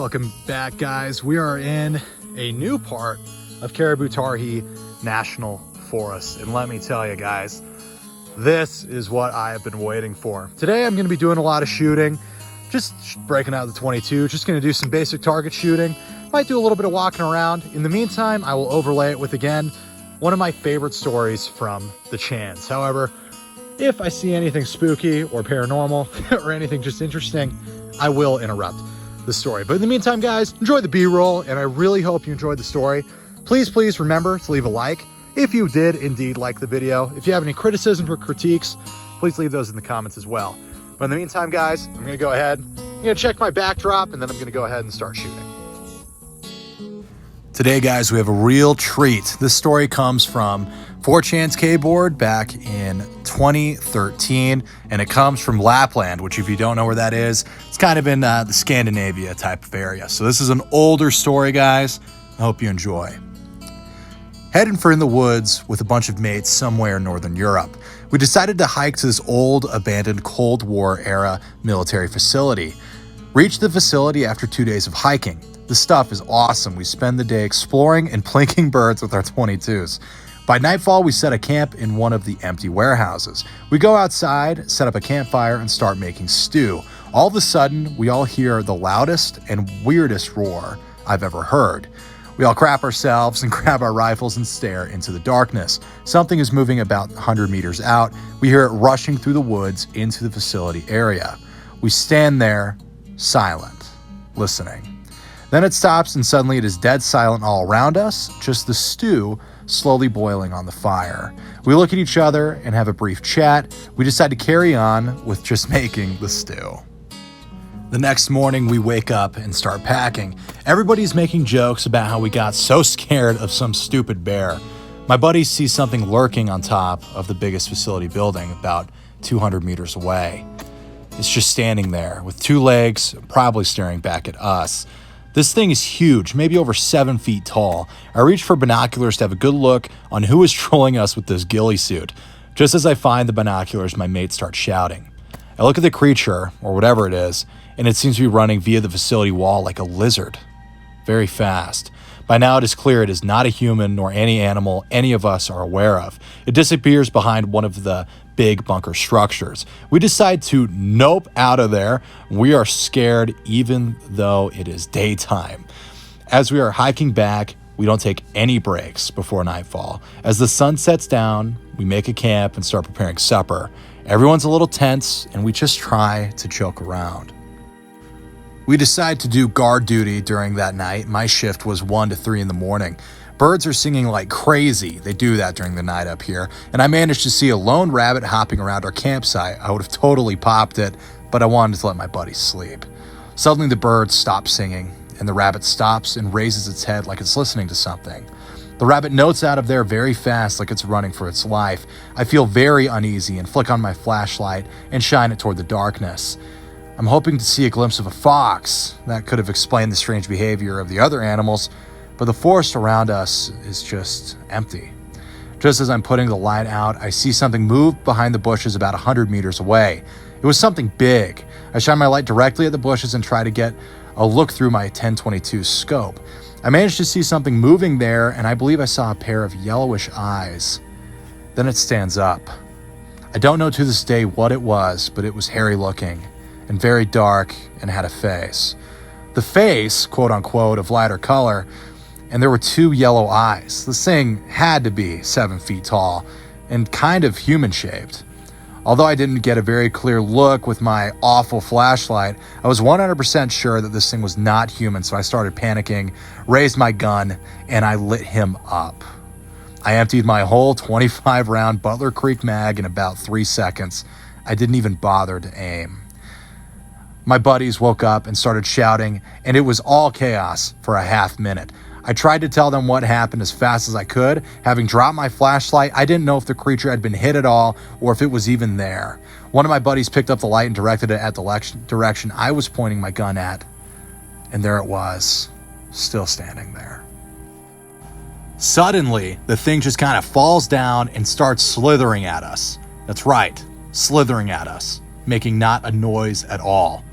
Welcome back, guys. We are in a new part of Caribou Targhee National Forest. And let me tell you guys, this is what I have been waiting for. Today, I'm gonna be doing a lot of shooting, just breaking out the 22, just gonna do some basic target shooting. Might do a little bit of walking around. In the meantime, I will overlay it with, again, one of my favorite stories from the Chans. However, if I see anything spooky or paranormal or anything just interesting, I will interrupt the story. But in the meantime, guys, enjoy the B-roll, and I really hope you enjoyed the story. Please remember to leave a like if you did indeed like the video. If you have any criticisms or critiques, please leave those in the comments as well. But in the meantime, guys, I'm gonna go ahead, I'm gonna check my backdrop, and then I'm gonna go ahead and start shooting. Today, guys, we have a real treat. This story comes from 4chan's K-board back in 2013, and it comes from Lapland, which, if you don't know where that is, it's kind of in the Scandinavia type of area. So this is an older story, guys. I hope you enjoy. Heading for in the woods with a bunch of mates somewhere in Northern Europe, we decided to hike to this old, abandoned Cold War era military facility. Reached the facility after 2 days of hiking. The stuff is awesome. We spend the day exploring and plinking birds with our 22s. By nightfall, we set a camp in one of the empty warehouses. We go outside, set up a campfire, and start making stew. All of a sudden, we all hear the loudest and weirdest roar I've ever heard. We all crap ourselves and grab our rifles and stare into the darkness. Something is moving about 100 meters out. We hear it rushing through the woods into the facility area. We stand there, silent, listening. Then it stops, and suddenly it is dead silent all around us, just the stew slowly boiling on the fire. We look at each other and have a brief chat. We decide to carry on with just making the stew. The next morning, we wake up and start packing. Everybody's making jokes about how we got so scared of some stupid bear. My buddies see something lurking on top of the biggest facility building about 200 meters away. It's just standing there with two legs, probably staring back at us. This thing is huge, maybe over 7 feet tall. I reach for binoculars to have a good look on who is trolling us with this ghillie suit. Just as I find the binoculars, my mate starts shouting. I look at the creature, or whatever it is, and it seems to be running via the facility wall like a lizard. Very fast. By now it is clear it is not a human nor any animal any of us are aware of. It disappears behind one of the big bunker structures. We decide to nope out of there. We are scared even though it is daytime. As we are hiking back, we don't take any breaks before nightfall. As the sun sets down, we make a camp and start preparing supper. Everyone's a little tense, and we just try to joke around. We decide to do guard duty during that night. My shift was 1 to 3 in the morning. Birds are singing like crazy. They do that during the night up here. And I managed to see a lone rabbit hopping around our campsite. I would have totally popped it, but I wanted to let my buddies sleep. Suddenly the bird stops singing, and the rabbit stops and raises its head like it's listening to something. The rabbit notes out of there very fast, like it's running for its life. I feel very uneasy and flick on my flashlight and shine it toward the darkness. I'm hoping to see a glimpse of a fox. That could have explained the strange behavior of the other animals, but the forest around us is just empty. Just as I'm putting the light out, I see something move behind the bushes about 100 meters away. It was something big. I shine my light directly at the bushes and try to get a look through my 10-22 scope. I managed to see something moving there, and I believe I saw a pair of yellowish eyes. Then it stands up. I don't know to this day what it was, but it was hairy looking and very dark and had a face. The face, quote unquote, of lighter color, and there were 2 yellow eyes. This thing had to be 7 feet tall and kind of human-shaped. Although I didn't get a very clear look with my awful flashlight, I was 100% sure that this thing was not human, so I started panicking, raised my gun, and I lit him up. I emptied my whole 25-round Butler Creek mag in about 3 seconds. I didn't even bother to aim. My buddies woke up and started shouting, and it was all chaos for a half minute. I tried to tell them what happened as fast as I could. Having dropped my flashlight, I didn't know if the creature had been hit at all or if it was even there. One of my buddies picked up the light and directed it at the direction I was pointing my gun at, and there it was, still standing there. Suddenly, the thing just kind of falls down and starts slithering at us. That's right, slithering at us, making not a noise at all.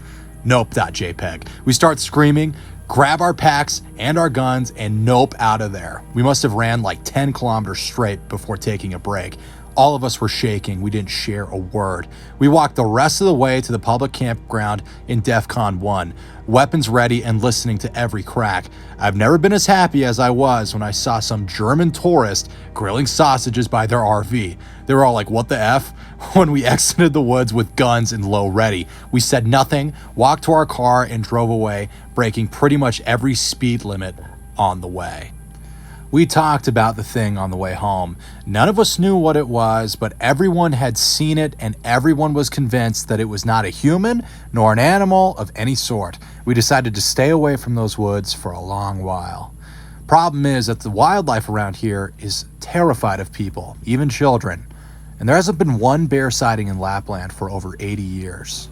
Nope.jpg. We start screaming, grab our packs and our guns, and nope out of there. We must have ran like 10 kilometers straight before taking a break. All of us were shaking. We didn't share a word. We walked the rest of the way to the public campground in DEFCON 1, weapons ready and listening to every crack. I've never been as happy as I was when I saw some German tourist grilling sausages by their RV. They were all like, what the F? When we exited the woods with guns and low ready. We said nothing, walked to our car, and drove away, breaking pretty much every speed limit on the way. We talked about the thing on the way home. None of us knew what it was, but everyone had seen it, and everyone was convinced that it was not a human nor an animal of any sort. We decided to stay away from those woods for a long while. Problem is that the wildlife around here is terrified of people, even children. And there hasn't been one bear sighting in Lapland for over 80 years.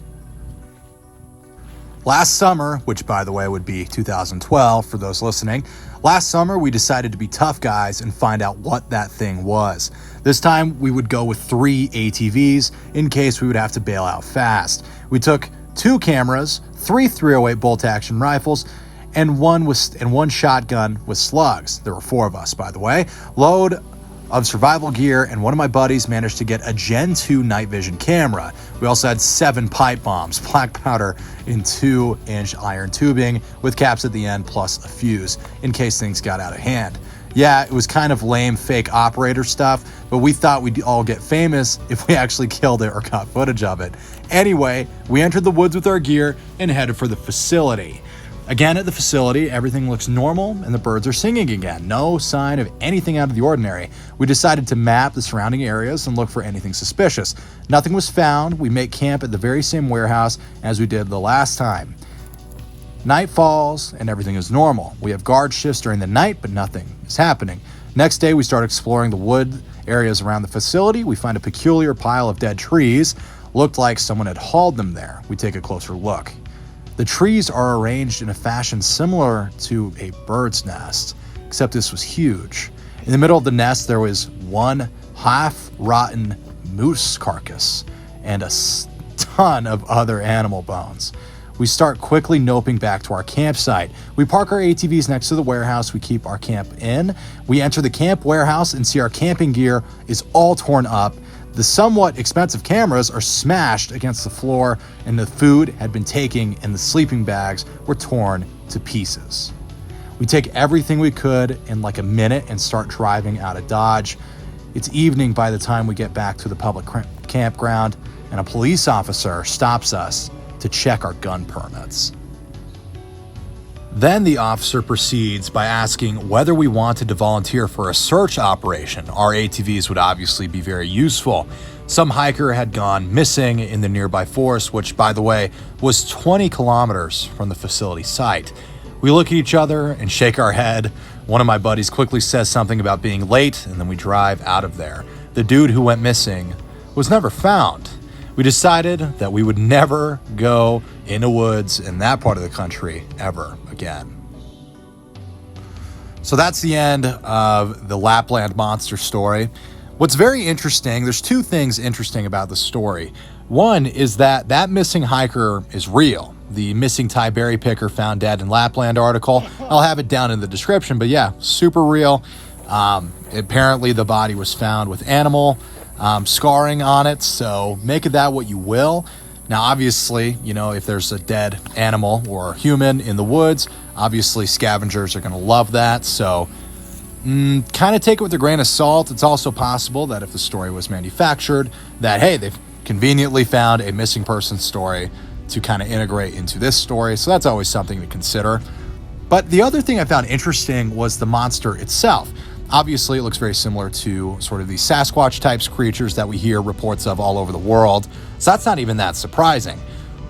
Last summer, which by the way would be 2012 for those listening, last summer we decided to be tough guys and find out what that thing was. This time we would go with 3 ATVs in case we would have to bail out fast. We took 2 cameras, 3 .308 bolt-action rifles, and one shotgun with slugs. There were 4 of us, by the way. Load of survival gear, and one of my buddies managed to get a Gen 2 night vision camera. We also had 7 pipe bombs, black powder in 2-inch iron tubing with caps at the end, plus a fuse in case things got out of hand. Yeah, it was kind of lame fake operator stuff, but we thought we'd all get famous if we actually killed it or got footage of it. Anyway, we entered the woods with our gear and headed for the facility. Again, at the facility, everything looks normal and the birds are singing again. No sign of anything out of the ordinary. We decided to map the surrounding areas and look for anything suspicious. Nothing was found. We make camp at the very same warehouse as we did the last time. Night falls and everything is normal. We have guard shifts during the night, but nothing is happening. Next day, we start exploring the wood areas around the facility. We find a peculiar pile of dead trees. Looked like someone had hauled them there. We take a closer look. The trees are arranged in a fashion similar to a bird's nest, except this was huge. In the middle of the nest, there was one half-rotten moose carcass and a ton of other animal bones. We start quickly noping back to our campsite. We park our ATVs next to the warehouse we keep our camp in. We enter the camp warehouse and see our camping gear is all torn up. The somewhat expensive cameras are smashed against the floor, and the food had been taken and the sleeping bags were torn to pieces. We take everything we could in like a minute and start driving out of Dodge. It's evening by the time we get back to the public campground, and a police officer stops us to check our gun permits. Then the officer proceeds by asking whether we wanted to volunteer for a search operation. Our ATVs would obviously be very useful. Some hiker had gone missing in the nearby forest, which, by the way, was 20 kilometers from the facility site. We look at each other and shake our head. One of my buddies quickly says something about being late, and then we drive out of there. The dude who went missing was never found. We decided that we would never go into woods in that part of the country ever again. So that's the end of the Lapland monster story. What's very interesting, there's 2 things interesting about the story. One is that missing hiker is real. The missing Thai berry picker found dead in Lapland article. I'll have it down in the description, but yeah, super real. Apparently the body was found with animal scarring on it, so make of that what you will. Now, obviously, if there's a dead animal or human in the woods, obviously scavengers are going to love that, so kind of take it with a grain of salt. It's also possible that if the story was manufactured, that, hey, they've conveniently found a missing person story to kind of integrate into this story, so that's always something to consider. But the other thing I found interesting was the monster itself. Obviously, it looks very similar to sort of these Sasquatch types creatures that we hear reports of all over the world. So that's not even that surprising.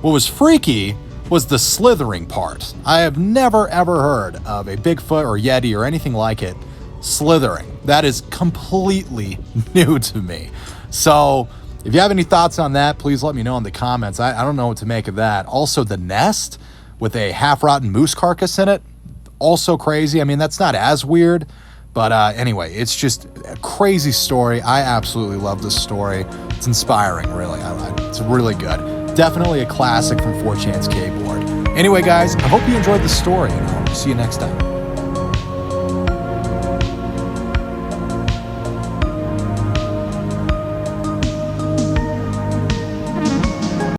What was freaky was the slithering part. I have never ever heard of a Bigfoot or Yeti or anything like it slithering. That is completely new to me. So if you have any thoughts on that, please let me know in the comments. I don't know what to make of that. Also, the nest with a half-rotten moose carcass in it, also crazy. I mean, that's not as weird. But anyway, it's just a crazy story. I absolutely love this story. It's inspiring, really. It's really good. Definitely a classic from 4chan's Kboard. Anyway, guys, I hope you enjoyed the story, and I'll see you next time.